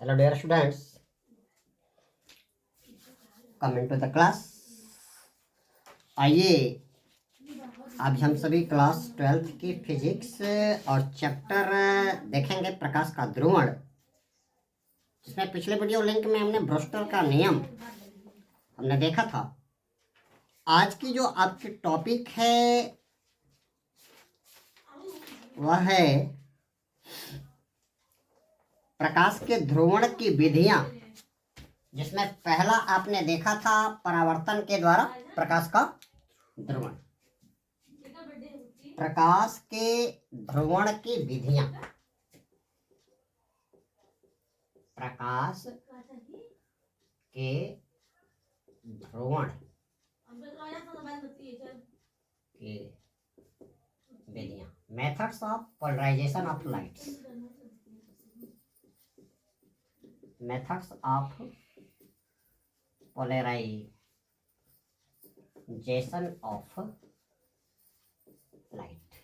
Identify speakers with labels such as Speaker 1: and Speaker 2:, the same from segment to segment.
Speaker 1: Hello dear students, coming to the class। आइए आज हम सभी क्लास 12th की फिजिक्स और चैप्टर देखेंगे प्रकाश का ध्रुवण, जिसमें पिछले वीडियो लिंक में हमने ब्रोस्टर का नियम हमने देखा था। आज की जो आपकी टॉपिक है वह है प्रकाश के ध्रुवण की विधियां, जिसमें पहला आपने देखा था परावर्तन के द्वारा प्रकाश का ध्रुवण। प्रकाश के ध्रुवण की विधियां, प्रकाश के ध्रुवण की विधियां, methods of polarization of lights, methods of polarization of light.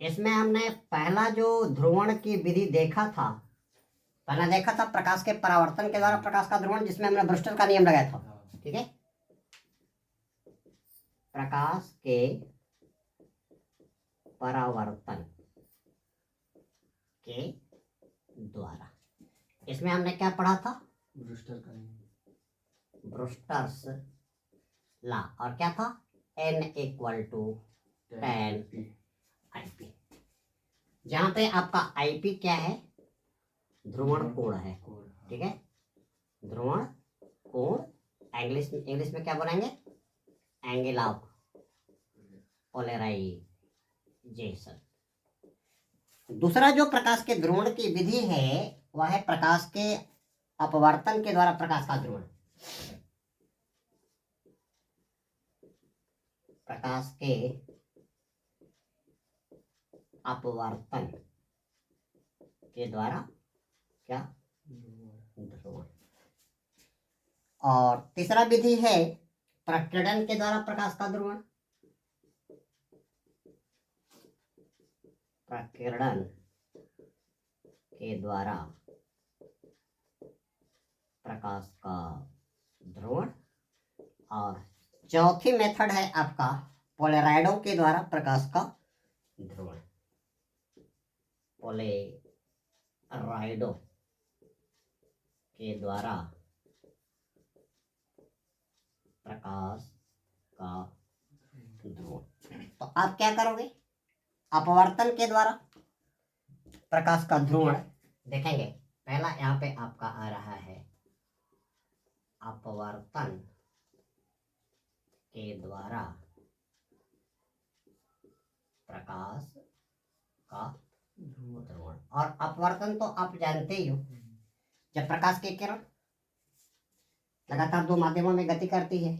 Speaker 1: इसमें हमने पहला जो ध्रुवण की विधि देखा था, प्रकाश के परावर्तन के द्वारा प्रकाश का ध्रुवण, जिसमें हमने ब्रोस्टर का नियम लगाया था। ठीक है, प्रकाश के परावर्तन के द्वारा, इसमें हमने क्या पढ़ा था? ब्रोस्टर्स लॉ, और क्या था? N = 10 IP, जहां पे आपका IP क्या है? ध्रुवण कोण है। ठीक है, ध्रुवण कोण, इंग्लिश में क्या बोलेंगे? Angle of polarization. दूसरा जो प्रकाश के ध्रुवण की विधि है वह है प्रकाश के अपवर्तन के द्वारा प्रकाश का ध्रुवण। प्रकाश के अपवर्तन के द्वारा क्या? ध्रुवण। और तीसरा विधि है प्रकीर्णन के द्वारा प्रकाश का ध्रुवण। प्रकीर्णन के द्वारा प्रकाश का ध्रुवण। और चौथी मेथड है आपका पोलेराइडो के द्वारा प्रकाश का ध्रुवण। पोलेराइडो के द्वारा प्रकाश का ध्रुवण। तो आप क्या करोगे? अपवर्तन के द्वारा प्रकाश का ध्रुवण देखेंगे। पहला यहाँ पे आपका आ रहा है अपवर्तन के द्वारा प्रकाश का ध्रुवण। और अपवर्तन तो आप जानते ही हो, जब प्रकाश की किरण लगातार दो माध्यमों में गति करती है,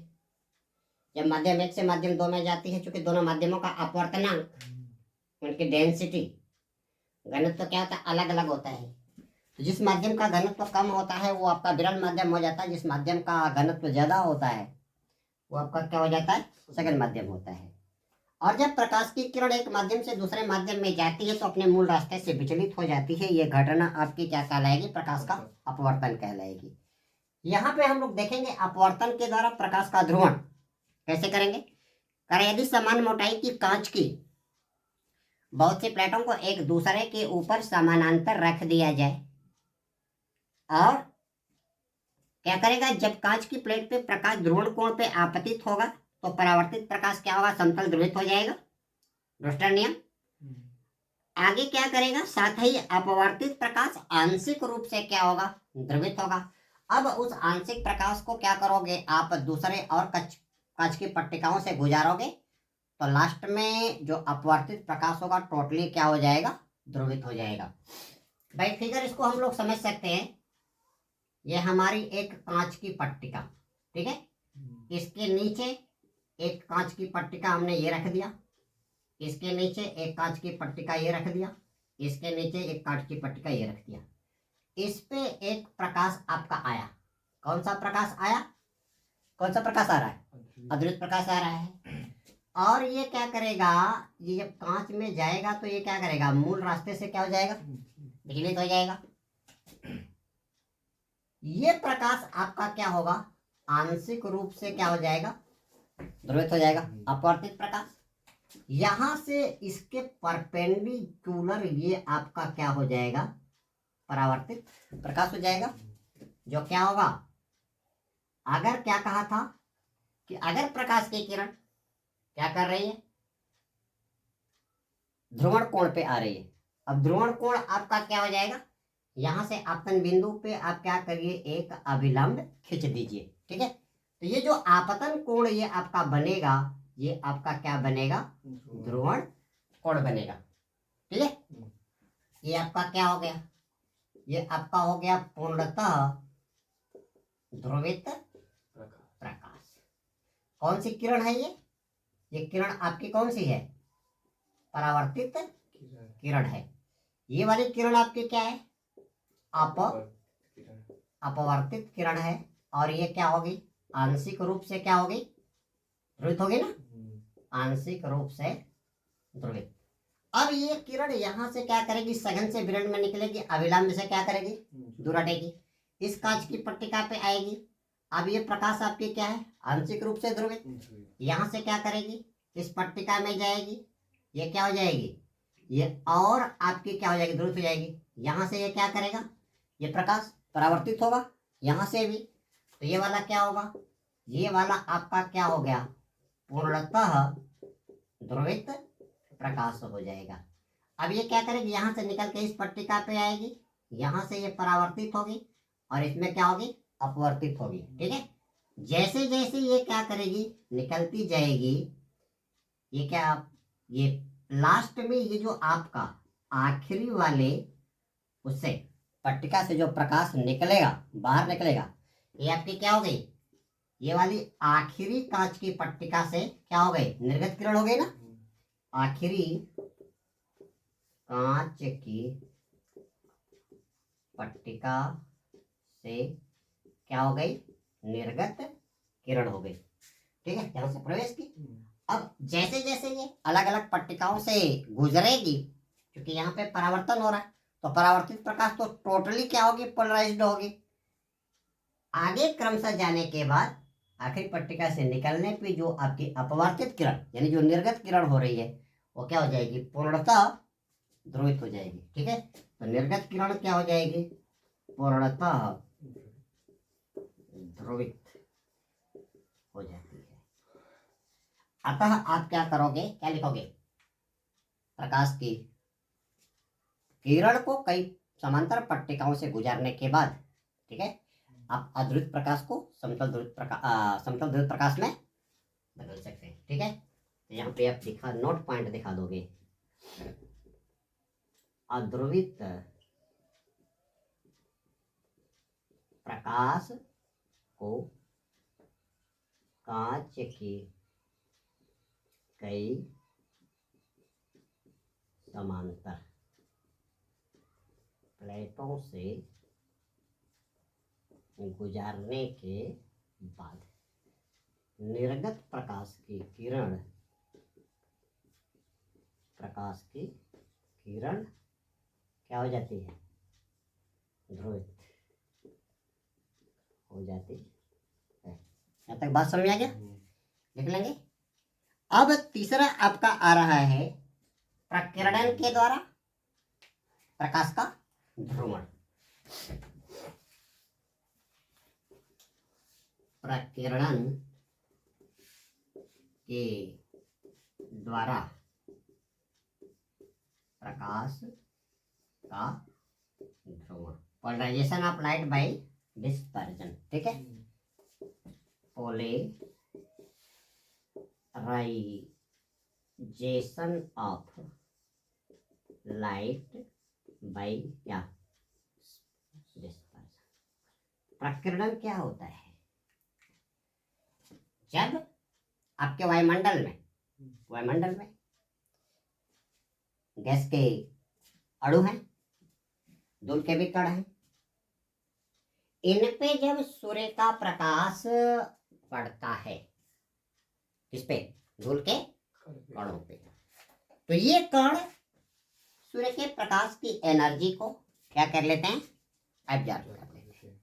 Speaker 1: जब माध्यम 1 से माध्यम 2 में जाती है, चूंकि दोनों माध्यमों का अपवर्तनांक, उनकी डेंसिटी, घनत्व क्या होता है? अलग अलग होता है। तो जिस माध्यम का घनत्व कम होता है वो आपका विरल माध्यम हो जाता है, जिस माध्यम का घनत्व ज्यादा होता है वो आपका क्या हो जाता है? सघन माध्यम होता है। और जब प्रकाश की किरण एक माध्यम से दूसरे माध्यम में जाती है तो अपने मूल रास्ते से विचलित हो जाती है। ये घटना आपकी क्या कहलाएगी? प्रकाश का अपवर्तन कहलाएगी। यहाँ पे हम लोग देखेंगे अपवर्तन के द्वारा प्रकाश का ध्रुवण कैसे करेंगे। यदि समान मोटाई की कांच की बहुत सी प्लेटों को एक दूसरे के ऊपर समानांतर रख दिया जाए, और क्या करेगा? जब कांच की प्लेट पे प्रकाश ध्रुवण कोण पे आपतित होगा तो परावर्तित प्रकाश क्या होगा? समतल ध्रुवित हो जाएगा। ब्रोस्टर नियम। आगे क्या करेगा? साथ ही अपवर्तित प्रकाश आंशिक रूप से क्या होगा? ध्रुवित होगा। अब उस आंशिक प्रकाश को क्या करोगे? आप दूसरे और कांच की पट्टिकाओं से गुजारोगे, तो लास्ट में जो अपवर्तित प्रकाश होगा टोटली क्या हो जाएगा? ध्रुवित हो जाएगा। भाई फिगर इसको हम लोग समझ सकते हैं। ये हमारी एक कांच की पट्टिका, ठीक है, इसके नीचे एक कांच की पट्टिका हमने ये रख दिया, इसके नीचे एक कांच की पट्टिका ये रख दिया, इसके नीचे एक कांच की पट्टिका ये रख दिया। इस पे एक प्रकाश आपका आया। कौन सा प्रकाश आया? कौन सा प्रकाश आ रहा है? अद्वित प्रकाश आ रहा है। और ये क्या करेगा? ये जब कांच में जाएगा तो ये क्या करेगा? मूल रास्ते से क्या हो जाएगा? विचलित हो जाएगा। ये प्रकाश आपका क्या होगा, आंशिक रूप से क्या हो जाएगा, ध्रुवित हो जाएगा, अपवर्तित प्रकाश। यहां से इसके परपेंडिकुलर ये आपका क्या हो जाएगा, परावर्तित प्रकाश हो जाएगा। जो क्या होगा, अगर क्या कहा था कि अगर प्रकाश की किरण क्या कर रही है, ध्रुवण कोण पे आ रही है। अब ध्रुवण कोण आपका क्या हो जाएगा, यहां से आपतन बिंदु पे आप क्या करिए, एक अभिलंब खींच दीजिए। ठीक है, तो ये जो आपतन कोण ये आपका बनेगा, ये आपका क्या बनेगा, ध्रुवण कोण बनेगा। ठीक है, ये आपका क्या हो गया, ये आपका हो गया पूर्णतः ध्रुवित प्रकाश। कौन सी किरण है ये किरण आपकी कौन सी है, परावर्तित किरण है। ये वाली किरण आपकी क्या है, अपवर्तित किरण है। और ये क्या होगी, आंशिक रूप से क्या होगी, ध्रुवित होगी ना, आंशिक रूप से ध्रुवित। अब ये किरण यहां से क्या करेगी, सघन से विरण में निकलेगी, अभिलंब से क्या करेगी, दूर हटेगी, इस कांच की पट्टिका पे आएगी। अब ये प्रकाश आपकी क्या है, आंशिक रूप से ध्रुवित। यहां से क्या करेगी, इस पट्टिका में जाएगी, ये क्या हो जाएगी, ये और आपकी क्या हो जाएगी, ध्रुवित हो जाएगी। यहां से ये क्या करेगा, ये प्रकाश परावर्तित होगा यहां से भी, तो ये वाला क्या होगा, ये वाला आपका क्या हो गया, पूर्णतः ध्रुवित प्रकाश हो जाएगा। अब ये क्या करेगी, यहां से निकल के इस पट्टिका पे आएगी, यहां से ये परावर्तित होगी और इसमें क्या होगी, अपवर्तित होगी। ठीक है, जैसे जैसे ये क्या करेगी, निकलती जाएगी, ये क्या, ये लास्ट में ये जो आपका आखिरी वाले उससे पट्टिका से जो प्रकाश निकलेगा, बाहर निकलेगा, ये आपकी क्या हो गई, ये वाली आखिरी कांच की पट्टिका से क्या हो गई, निर्गत किरण हो गई ना। आखिरी कांच की पट्टिका से क्या हो गई, निर्गत किरण हो गई। ठीक है, यहां से प्रवेश की। अब जैसे जैसे ये अलग अलग पट्टिकाओं से गुजरेगी, क्योंकि यहाँ पे परावर्तन हो रहा है, तो परावर्तित प्रकाश तो टोटली क्या होगी, पोलराइज्ड होगी। आगे क्रमशः जाने के बाद आखिरी पट्टिका से निकलने पे जो आपकी अपवर्तित किरण यानी जो निर्गत किरण हो रही है, वो क्या हो जाएगी, पूर्णतः ध्रुवित हो जाएगी। ठीक है, तो निर्गत किरण क्या हो जाएगी, पूर्णतः ध्रुवित हो जाती है। अतः आप क्या करोगे, क्या लिखोगे, प्रकाश की किरण को कई समांतर पट्टिकाओं से गुजरने के बाद, ठीक है, आप अध्रुवित प्रकाश को समतल ध्रुवित प्रकाश में बदल सकते हैं। ठीक है, तो यहाँ पे आप दिखा नोट पॉइंट दिखा दोगे, अध्रुवित प्रकाश को कांच की कई समांतर प्लेटों से गुजारने के बाद निर्गत प्रकाश की किरण क्या हो जाती है, ध्रुवित हो जाती है। यहाँ तक बात समझ आ गया, लिख लेंगे। अब तीसरा आपका आ रहा है प्रकीर्णन के द्वारा प्रकाश का ध्रुवण। प्रकीर्णन के द्वारा प्रकाश का ध्रुवण, polarization of light by dispersion. ठीक है, पोलराइजेशन ऑफ लाइट बाय क्या, डिस्पर्जन। प्रकीर्णन क्या होता है, जब आपके वायुमंडल में गैस के अणु हैं, धूल के भी कण हैं, इन पे जब सूर्य का प्रकाश पड़ता है, किस पे, धूल के कणों पे, तो ये कण सूर्य के प्रकाश की एनर्जी को क्या कर लेते हैं, एब्जॉर्ब कर लेते हैं।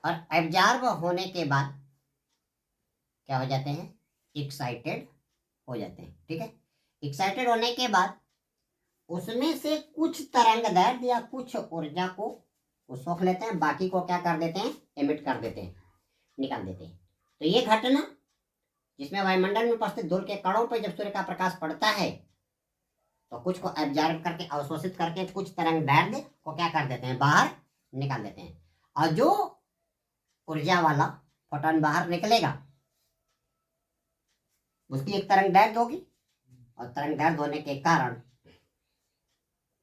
Speaker 1: और एब्जॉर्ब होने के बाद क्या हो जाते हैं, एक्साइटेड हो जाते हैं। ठीक है, एक्साइटेड होने के बाद उसमें से कुछ तरंग या कुछ ऊर्जा को वो सोख लेते हैं, बाकी को क्या कर देते हैं, एमिट कर देते हैं, निकाल देते हैं। तो ये घटना जिसमें वायुमंडल में उपस्थित धूल के कणों पर जब सूर्य का प्रकाश पड़ता है तो कुछ को एब्जॉर्ब करके अवशोषित करके कुछ तरंग को क्या कर देते हैं, बाहर निकाल देते हैं। और जो ऊर्जा वाला फोटोन बाहर निकलेगा उसकी एक तरंग होगी, और तरंग होने के कारण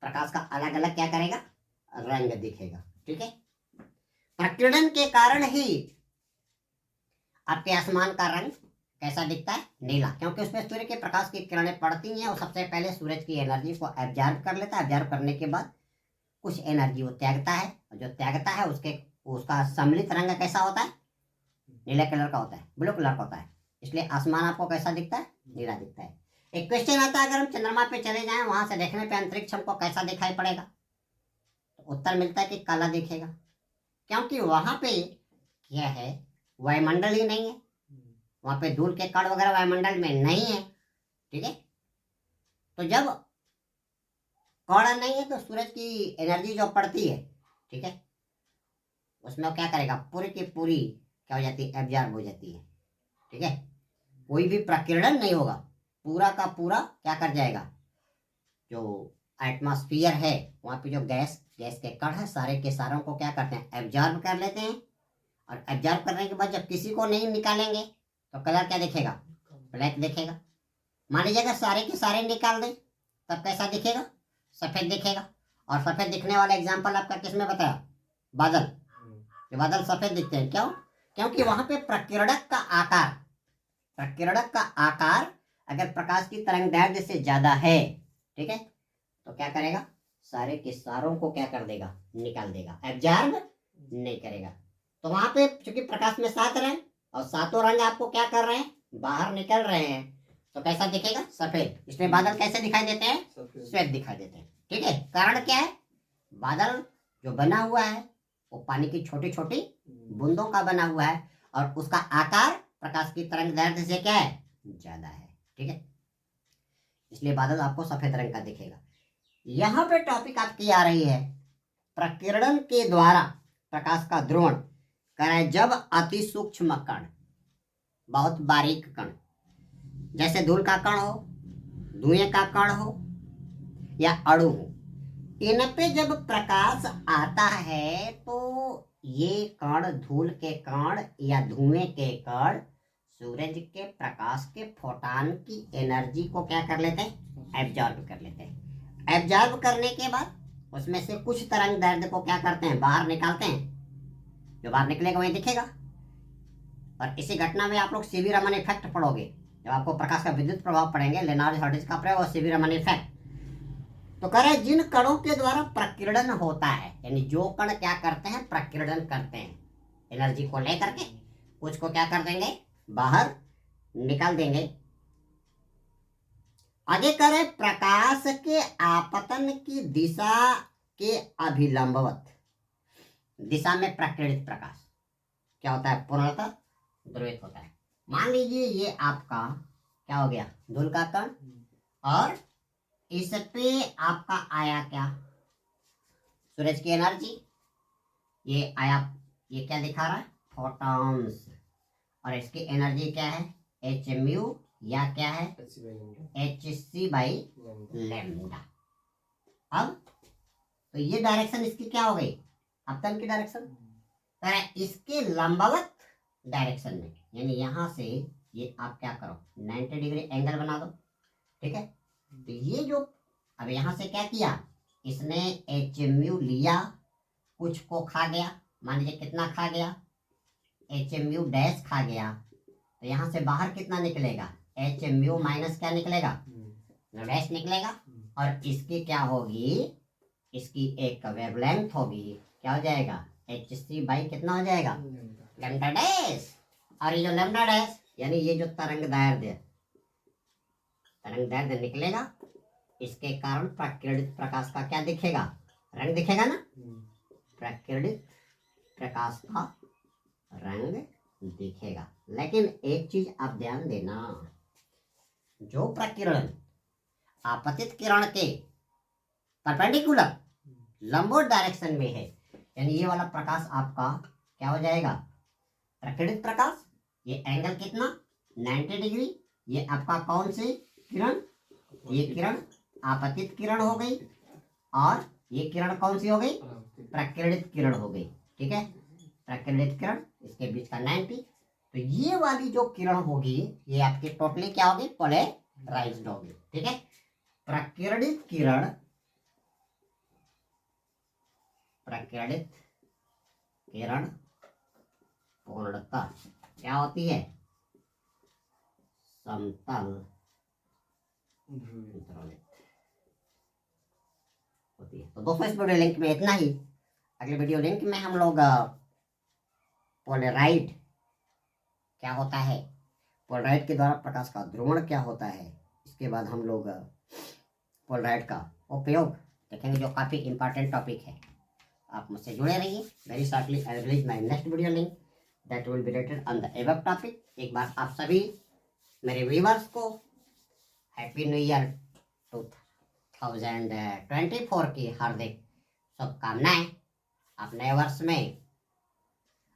Speaker 1: प्रकाश का अलग अलग क्या करेगा, रंग दिखेगा। ठीक है, प्रकीर्णन के कारण ही आपके आसमान का रंग कैसा दिखता है, नीला, क्योंकि उसमें सूर्य के प्रकाश की किरणें पड़ती हैं और सबसे पहले सूरज की एनर्जी को एब्जॉर्ब कर लेता है। एब्जॉर्ब करने के बाद कुछ एनर्जी वो त्यागता है, और जो त्यागता है उसका सम्मिलित रंग कैसा होता है, नीले कलर का होता है, ब्लू कलर का होता है। इसलिए आसमान आपको कैसा दिखता है, नीला दिखता है। एक क्वेश्चन आता है, अगर हम चंद्रमा पे चले जाएं, वहां से देखने पे अंतरिक्ष हमको कैसा दिखाई पड़ेगा, तो उत्तर मिलता है कि काला दिखेगा, क्योंकि वहां पे क्या है, वायुमंडल ही नहीं है, वहां पे धूल के कण वगैरह वायुमंडल में नहीं है। ठीक है, तो जब कण नहीं है तो सूरज की एनर्जी जो पड़ती है, ठीक है, उसमें क्या करेगा, पूरी की पूरी क्या हो जाती है, एब्जॉर्ब हो जाती है। ठीक है, कोई भी प्रकीर्णन नहीं होगा, पूरा का पूरा क्या कर जाएगा, जो एटमॉस्फेयर है वहां पे जो गैस के कण है सारे के सारों को क्या करते हैं, एब्जॉर्ब कर लेते हैं। और एब्जॉर्ब करने के बाद जब किसी को नहीं निकालेंगे तो कलर क्या दिखेगा, ब्लैक दिखेगा। मान लीजिए अगर सारे के सारे निकाल दें तब कैसा दिखेगा, सफेद दिखेगा। और सफेद दिखने वाला एग्जाम्पल आपका किसमें बताया, बादल। जो बादल सफेद दिखते हैं, क्यों, क्योंकि वहां पे प्रकीर्णक का आकार अगर प्रकाश की तरंगदैर्घ्य से ज्यादा है, ठीक है, तो क्या करेगा, सारे के सारों को क्या कर देगा, निकाल देगा, एब्जॉर्ब नहीं करेगा। तो वहां पे चूंकि प्रकाश में 7 रंग और सातों रंग आपको क्या कर रहे हैं, बाहर निकल रहे हैं, तो कैसा दिखेगा, सफेद। इसमें बादल कैसे दिखाई देते हैं, श्वेत दिखाई देते हैं। ठीक है, कारण क्या है, बादल जो बना हुआ है वो पानी की छोटी छोटी बूंदों का बना हुआ है, और उसका आकार प्रकाश की तरंगदैर्घ्य से क्या है, ज्यादा है। ठीक है, इसलिए बादल आपको सफेद रंग का दिखेगा। यहां पे टॉपिक आपकी आ रही है, प्रकीर्णन के द्वारा प्रकाश का ध्रुवण करें जब अति सूक्ष्म कण, बहुत बारीक कण, जैसे धूल का कण हो, धुएं का कण हो या अणु हो, इन पे जब प्रकाश आता है तो ये कण, धूल के कण या धुएं के कण सूरज के प्रकाश के फोटॉन की एनर्जी को क्या कर लेते हैं, एब्जॉर्ब कर लेते हैं। एब्जॉर्ब करने के बाद उसमें से कुछ तरंगदैर्घ्य को क्या करते हैं, बाहर निकालते हैं, जो बाहर निकलेगा वही दिखेगा। और इसी घटना में आप लोग सीवी रमन इफेक्ट पढ़ोगे, जब आपको प्रकाश का विद्युत प्रभाव पढ़ेंगे, लेनार्ड हर्ट्ज का प्रयोग और सीवी रमन इफेक्ट। तो कह रहे जिन कणों के द्वारा प्रकीर्णन होता है, यानी जो कण क्या करते हैं, प्रकीर्णन करते हैं, एनर्जी को लेकर के कुछ को क्या कर देंगे, बाहर निकाल देंगे। आगे करें, प्रकाश के आपतन की दिशा के अभिलंबवत दिशा में प्रकीर्णित प्रकाश क्या होता है, पूर्णतः ध्रुवित होता है। मान लीजिए ये आपका क्या हो गया, धूल का कण, और इस पे आपका आया क्या, सूरज की एनर्जी, ये आया, ये क्या दिखा रहा है, फोटॉन्स, और इसकी एनर्जी क्या है, एच म्यू या क्या है, HC बाई लैम्डा। अब तो ये डायरेक्शन इसकी क्या हो गई, आपतन की डायरेक्शन, इसके लंबवत डायरेक्शन में, यानी यहां से ये आप क्या करो, 90 डिग्री एंगल बना दो। ठीक है, तो ये जो अब यहां से क्या किया, इसने एच म्यू लिया, कुछ को खा गया, मान लीजिए कितना खा गया, एच म्यू डैश खा गया, तो यहां से बाहर कितना निकलेगा, एच म्यू माइनस क्या निकलेगा, डैश निकलेगा। और इसकी क्या होगी, इसकी एक वेवलेंथ होगी, क्या हो जाएगा, HC बाई कितना हो जाएगा, लैम्डा डैश। और ये जो लैम्डा डैश यानी ये जो तरंगदैर्घ्य निकलेगा, इसके कारण प्रकीर्णित प्रकाश का क्या दिखेगा, रंग दिखेगा ना, प्रकीर्णित प्रकाश का रंग दिखेगा। लेकिन एक चीज आप ध्यान देना, जो प्रकिरण आपतित किरण के परपेंडिकुलर लंबवत डायरेक्शन में है, यानी ये वाला प्रकाश आपका क्या हो जाएगा, प्रकीर्णित प्रकाश। ये एंगल कितना, 90 डिग्री। ये आपका कौन सी किरण, ये किरण आपतित किरण हो गई, और ये किरण कौन सी हो गई, प्रकीर्णित किरण हो गई। ठीक है, प्रकीर्णित किरण, इसके बीच का 90। तो ये वाली जो किरण होगी ये आपकी टोटली क्या होगी, पोलराइज्ड होगी। ठीक है, प्रकीर्णित किरण, प्रकीर्णित किरण पूर्णतः क्या होती है, समतल ध्रुवित होती है। तो दोस्तों इस वीडियो लिंक में इतना ही। अगले वीडियो लिंक में हम लोग पोलराइड क्या होता है, पोलराइड के द्वारा प्रकाश का ध्रुवण क्या होता है, इसके बाद हम लोग पोलराइड का उपयोग देखेंगे, जो काफ़ी इंपॉर्टेंट टॉपिक है। आप मुझसे जुड़े रहिए। Very shortly I release my next video link that will be related on the above topic. एक बार आप सभी मेरे व्यूअर्स को हैप्पी न्यू ईयर 2024 की हार्दिक शुभकामनाएं। आप नए वर्ष में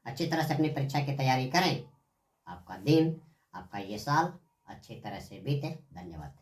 Speaker 1: अच्छी तरह से अपनी परीक्षा की तैयारी करें। आपका दिन, आपका ये साल अच्छी तरह से बीते। धन्यवाद।